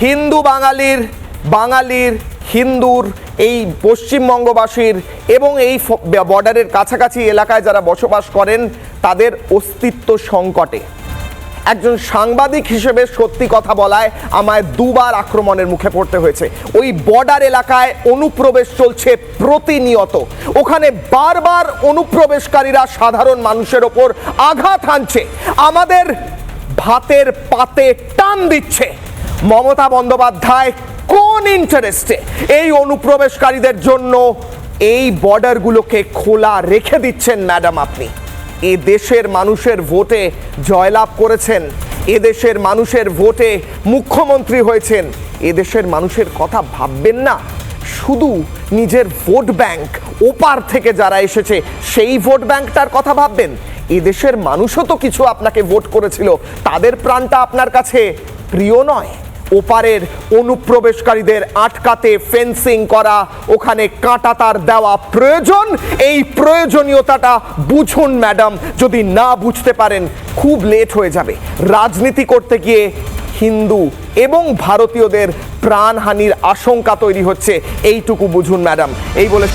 হিন্দু বাঙালির হিন্দুর এই পশ্চিমবঙ্গবাসীর এবং এই বর্ডারের কাছাকাছি এলাকায় যারা বসবাস করেন তাদের অস্তিত্ব সংকটে। একজন সাংবাদিক হিসেবে সত্যি কথা বলায় আমায় দুবার আক্রমণের মুখে পড়তে হয়েছে। ওই বর্ডার এলাকায় অনুপ্রবেশ চলছে প্রতিনিয়ত। ওখানে বারবার অনুপ্রবেশকারীরা সাধারণ মানুষের ওপর আঘাত হানছে, আমাদের ভাতের পাতে টান দিচ্ছে। মমতা বন্দ্যোপাধ্যায় কোন ইন্টারেস্টে এই অনুপ্রবেশকারীদের জন্য এই বর্ডারগুলোকে খোলা রেখে দিচ্ছেন ম্যাডাম? আপনি এ দেশের মানুষের ভোটে জয়লাভ করেছেন, এদেশের মানুষের ভোটে মুখ্যমন্ত্রী হয়েছেন। এদেশের মানুষের কথা ভাববেন না, শুধু নিজের ভোট ব্যাংক ওপার থেকে যারা এসেছে সেই ভোট ব্যাংকটার কথা ভাববেন। এদেশের মানুষও তো কিছু আপনাকে ভোট করেছিল, তাদের প্রাণটা আপনার কাছে প্রিয় নয়? ওপারের অনুপ্রবেশকারীদের আটকাতে ফেন্সিং করা, ওখানে কাঁটাতার দেওয়া প্রয়োজন। এই প্রয়োজনীয়তাটা বুঝুন ম্যাডাম, যদি না বুঝতে পারেন খুব লেট হয়ে যাবে। রাজনীতি করতে গিয়ে হিন্দু এবং ভারতীয়দের প্রাণহানির আশঙ্কা তৈরি হচ্ছে, এইটুকু বুঝুন ম্যাডাম। এই বলে